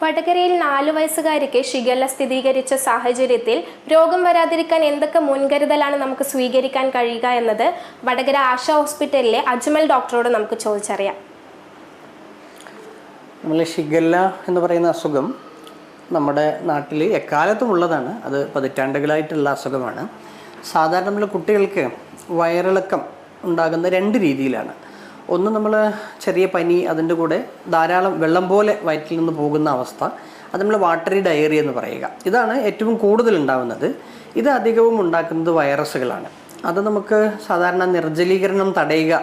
വടകരയിൽ 4 വയസ്സുകാരിക്ക് ഷിഗല്ല സ്ഥിരീകരിച്ച സാഹചര്യത്തിൽ രോഗം വരാതിരിക്കാൻ എന്തൊക്കെ മുൻകരുതലാണ് നമുക്ക് സ്വീകരിക്കാൻ കഴിയുക എന്നത് വടകര ആശ ഹോസ്പിറ്റലിലെ അജ്മൽ ഡോക്ടറോട് നമുക്ക് ചോദിച്ചറിയാം. നമ്മൾ ഷിഗല്ല എന്ന് പറയുന്ന അസുഖം നമ്മുടെ നാട്ടിൽ എക്കാലത്തും ഉള്ളതാണ്. അത് പതിറ്റാണ്ടുകളായിട്ടുള്ള അസുഖമാണ്. സാധാരണ നമ്മൾ കുട്ടികൾക്ക് വയറിളക്കം ഉണ്ടാകുന്ന 2 രീതിയിലാണ്. ഒന്ന്, നമ്മൾ ചെറിയ പനി, അതിൻ്റെ കൂടെ ധാരാളം വെള്ളം പോലെ വയറ്റിൽ നിന്ന് പോകുന്ന അവസ്ഥ, അത് നമ്മൾ വാട്ടറി ഡയറി എന്ന് പറയുക. ഇതാണ് ഏറ്റവും കൂടുതൽ ഉണ്ടാകുന്നത്. ഇത് അധികവും ഉണ്ടാക്കുന്നത് വൈറസുകളാണ്. അത് നമുക്ക് സാധാരണ നിർജ്ജലീകരണം തടയുക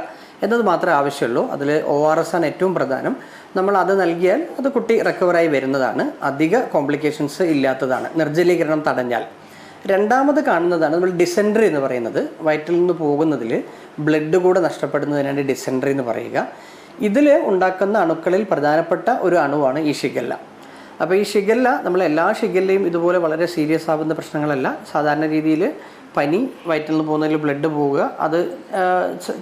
എന്നത് മാത്രമേ ആവശ്യമുള്ളൂ. അതിൽ ORS ആണ് ഏറ്റവും പ്രധാനം. നമ്മൾ അത് നൽകിയാൽ അത് കുട്ടി റിക്കവറായി വരുന്നതാണ്. അധിക കോംപ്ലിക്കേഷൻസ് ഇല്ലാത്തതാണ് നിർജ്ജലീകരണം തടഞ്ഞാൽ. രണ്ടാമത് കാണുന്നതാണ് നമ്മൾ ഡിസെൻട്രി എന്ന് പറയുന്നത്. വയറ്റിൽ നിന്ന് പോകുന്നതിൽ ബ്ലഡ് കൂടെ നഷ്ടപ്പെടുന്നതിനാണ് ഡിസെൻട്രി എന്ന് പറയുക. ഇതിൽ ഉണ്ടാക്കുന്ന അണുക്കളിൽ പ്രധാനപ്പെട്ട ഒരു അണുവാണ് ഈ ഷിഗല്ല. അപ്പോൾ ഈ ഷിഗല്ല, നമ്മൾ എല്ലാ ഷിഗല്ലയും ഇതുപോലെ വളരെ സീരിയസ് ആവുന്ന പ്രശ്നങ്ങളല്ല. സാധാരണ രീതിയിൽ പനി, വയറ്റിൽ നിന്ന് പോകുന്നതിൽ ബ്ലഡ് പോവുക, അത്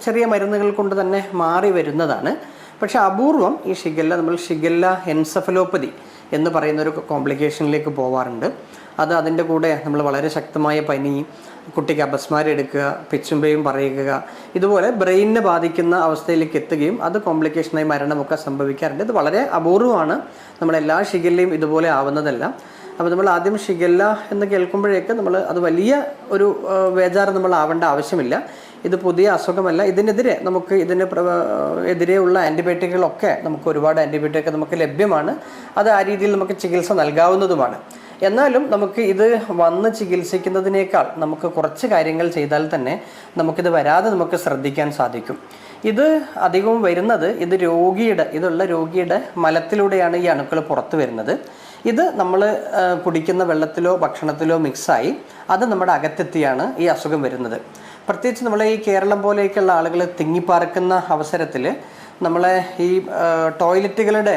ചെറിയ മരുന്നുകൾ കൊണ്ട് തന്നെ മാറി വരുന്നതാണ്. പക്ഷേ അപൂർവം ഈ ഷിഗല്ല നമ്മൾ ഷിഗല്ല എൻസെഫലോപ്പതി എന്ന് പറയുന്നൊരു കോംപ്ലിക്കേഷനിലേക്ക് പോവാറുണ്ട്. അത് അതിൻ്റെ കൂടെ നമ്മൾ വളരെ ശക്തമായ പനി, കുട്ടിക്ക് അപസ്മാരം എടുക്കുക, പിച്ചുമ്പയും പറയുക, ഇതുപോലെ ബ്രെയിനിനെ ബാധിക്കുന്ന അവസ്ഥയിലേക്ക് എത്തുകയും അത് കോംപ്ലിക്കേഷനായി മരണമൊക്കെ സംഭവിക്കാറുണ്ട്. ഇത് വളരെ അപൂർവമാണ്. നമ്മളെല്ലാ ഷിഗല്ലയും ഇതുപോലെ ആവുന്നതല്ല. അപ്പോൾ നമ്മൾ ആദ്യം ഷിഗല്ല എന്ന് കേൾക്കുമ്പോഴേക്ക് നമ്മൾ അത് വലിയ ഒരു വേജാറ് നമ്മൾ ആവേണ്ട ആവശ്യമില്ല. ഇത് പുതിയ അസുഖമല്ല. ഇതിനെതിരെ നമുക്ക് എതിരെയുള്ള ആൻറ്റിബയോട്ടിക്കുകളൊക്കെ നമുക്ക് ഒരുപാട് ആൻറ്റിബയോട്ടിക് നമുക്ക് ലഭ്യമാണ്. അത് ആ രീതിയിൽ നമുക്ക് ചികിത്സ നൽകാവുന്നതുമാണ്. എന്നാലും നമുക്ക് ഇത് വന്ന് ചികിത്സിക്കുന്നതിനേക്കാൾ നമുക്ക് കുറച്ച് കാര്യങ്ങൾ ചെയ്താൽ തന്നെ നമുക്കിത് വരാതെ നമുക്ക് ശ്രദ്ധിക്കാൻ സാധിക്കും. ഇത് അധികവും വരുന്നത് ഇതുള്ള രോഗിയുടെ മലത്തിലൂടെയാണ് ഈ അണുക്കൾ പുറത്തു വരുന്നത്. ഇത് നമ്മൾ കുടിക്കുന്ന വെള്ളത്തിലോ ഭക്ഷണത്തിലോ മിക്സായി അത് നമ്മുടെ അകത്തെത്തിയാണ് ഈ അസുഖം വരുന്നത്. പ്രത്യേകിച്ച് നമ്മൾ ഈ കേരളം പോലെയൊക്കെയുള്ള ആളുകൾ തിങ്ങിപ്പാർക്കുന്ന അവസരത്തിൽ നമ്മളെ ഈ ടോയ്ലറ്റുകളുടെ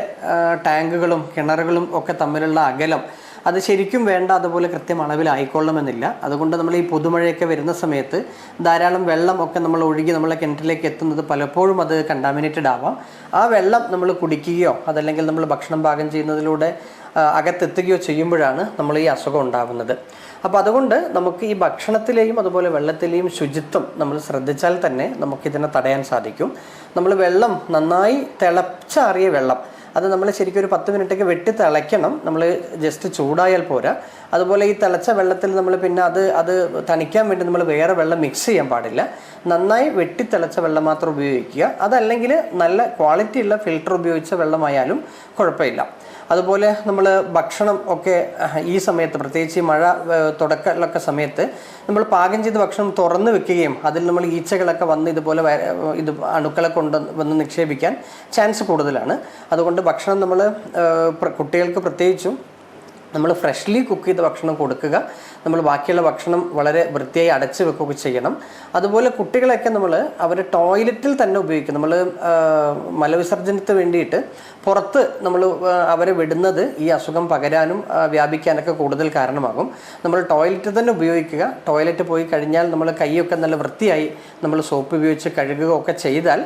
ടാങ്കുകളും കിണറുകളും ഒക്കെ തമ്മിലുള്ള അകലം അത് ശരിക്കും വേണ്ട അതുപോലെ കൃത്യം അളവിലായിക്കൊള്ളണമെന്നില്ല. അതുകൊണ്ട് നമ്മൾ ഈ പുതുമഴയൊക്കെ വരുന്ന സമയത്ത് ധാരാളം വെള്ളം ഒക്കെ നമ്മൾ ഒഴുകി നമ്മളെ കിണറ്റിലേക്ക് എത്തുന്നത് പലപ്പോഴും അത് കണ്ടാമിനേറ്റഡ് ആവാം. ആ വെള്ളം നമ്മൾ കുടിക്കുകയോ അതല്ലെങ്കിൽ നമ്മൾ ഭക്ഷണം പാകം ചെയ്യുന്നതിലൂടെ അകത്തെത്തുകയോ ചെയ്യുമ്പോഴാണ് നമ്മൾ ഈ അസുഖം ഉണ്ടാകുന്നത്. അപ്പോൾ അതുകൊണ്ട് നമുക്ക് ഈ ഭക്ഷണത്തിലെയും അതുപോലെ വെള്ളത്തിലെയും ശുചിത്വം നമ്മൾ ശ്രദ്ധിച്ചാൽ തന്നെ നമുക്കിതിനെ തടയാൻ സാധിക്കും. നമ്മൾ വെള്ളം നന്നായി തിളച്ചാറിയ വെള്ളം അത് നമ്മൾ ശരിക്കും ഒരു 10 മിനിറ്റൊക്കെ വെട്ടി തിളയ്ക്കണം. നമ്മൾ ജസ്റ്റ് ചൂടായാൽ പോരാ. അതുപോലെ ഈ തിളച്ച വെള്ളത്തിൽ നമ്മൾ പിന്നെ അത് തണിക്കാൻ വേണ്ടി നമ്മൾ വേറെ വെള്ളം മിക്സ് ചെയ്യാൻ പാടില്ല. നന്നായി വെട്ടി തിളച്ച വെള്ളം മാത്രം ഉപയോഗിക്കുക. അതല്ലെങ്കിൽ നല്ല ക്വാളിറ്റിയുള്ള ഫിൽറ്റർ ഉപയോഗിച്ച വെള്ളമായാലും കുഴപ്പമില്ല. അതുപോലെ നമ്മൾ ഭക്ഷണം ഒക്കെ ഈ സമയത്ത്, പ്രത്യേകിച്ച് ഈ മഴ തുടക്കമുള്ള സമയത്ത് നമ്മൾ പാകം ചെയ്ത ഭക്ഷണം തുറന്ന് വെക്കുകയും അതിൽ നമ്മൾ ഈച്ചകളൊക്കെ വന്ന് ഇതുപോലെ അണുക്കളെ വന്ന് നിക്ഷേപിക്കാൻ ചാൻസ് കൂടുതലാണ്. അതുകൊണ്ട് ഭക്ഷണം നമ്മൾ കുട്ടികൾക്ക് പ്രത്യേകിച്ചും നമ്മൾ ഫ്രഷ്ലി കുക്ക് ചെയ്ത ഭക്ഷണം കൊടുക്കുക. നമ്മൾ ബാക്കിയുള്ള ഭക്ഷണം വളരെ വൃത്തിയായി അടച്ചു വെക്കുകയൊക്കെ ചെയ്യണം. അതുപോലെ കുട്ടികളൊക്കെ നമ്മൾ അവർ ടോയ്ലറ്റിൽ തന്നെ ഉപയോഗിക്കും. നമ്മൾ മലവിസർജനത്തിന് വേണ്ടിയിട്ട് പുറത്ത് നമ്മൾ അവരെ വിടുന്നത് ഈ അസുഖം പകരാനും വ്യാപിക്കാനൊക്കെ കൂടുതൽ കാരണമാകും. നമ്മൾ ടോയ്ലറ്റ് തന്നെ ഉപയോഗിക്കുക. ടോയ്ലറ്റ് പോയി കഴിഞ്ഞാൽ നമ്മൾ കൈയൊക്കെ നല്ല വൃത്തിയായി നമ്മൾ സോപ്പ് ഉപയോഗിച്ച് കഴുകുക ഒക്കെ ചെയ്താൽ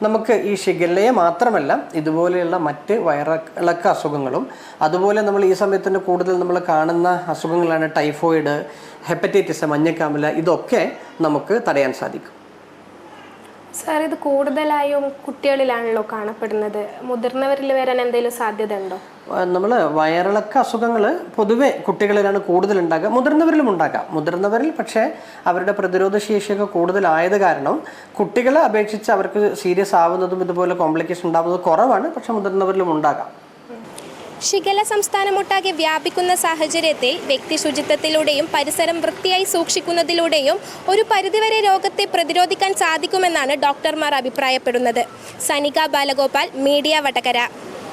നമുക്ക് ഈ ഷിഗല്ലയെ മാത്രമല്ല ഇതുപോലെയുള്ള മറ്റ് വയറിളക്ക അസുഖങ്ങളും, അതുപോലെ നമ്മൾ ഈ സമയത്തിന് കൂടുതൽ നമ്മൾ കാണുന്ന അസുഖങ്ങളാണ് ടൈഫോയിഡ്, ഹെപ്പറ്റൈറ്റിസ്, മഞ്ഞക്കാമല, ഇതൊക്കെ നമുക്ക് തടയാൻ സാധിക്കും. സാർ, ഇത് കൂടുതലായും കുട്ടികളിലാണല്ലോ കാണപ്പെടുന്നത്. മുതിർന്നവരിൽ വരാൻ എന്തെങ്കിലും സാധ്യത ഉണ്ടോ? നമ്മൾ വയറിളക്ക അസുഖങ്ങൾ പൊതുവെ കുട്ടികളിലാണ് കൂടുതൽ ഉണ്ടാകുക. മുതിർന്നവരിലും ഉണ്ടാകാം. മുതിർന്നവരിൽ പക്ഷേ അവരുടെ പ്രതിരോധ ശേഷിയൊക്കെ കൂടുതലായത് കാരണം കുട്ടികളെ അപേക്ഷിച്ച് അവർക്ക് സീരിയസ് ആവുന്നതും ഇതുപോലെ കോംപ്ലിക്കേഷൻ ഉണ്ടാകുന്നതും കുറവാണ്. പക്ഷേ മുതിർന്നവരിലും ഉണ്ടാകാം. ഷിഗല്ല സംസ്ഥാനമൊട്ടാകെ വ്യാപിക്കുന്ന സാഹചര്യത്തിൽ വ്യക്തി ശുചിത്വത്തിലൂടെയും പരിസരം വൃത്തിയായി സൂക്ഷിക്കുന്നതിലൂടെയും ഒരു പരിധിവരെ രോഗത്തെ പ്രതിരോധിക്കാൻ സാധിക്കുമെന്നാണ് ഡോക്ടർമാർ അഭിപ്രായപ്പെടുന്നത്. സനിക ബാലഗോപാൽ, മീഡിയ വടകര.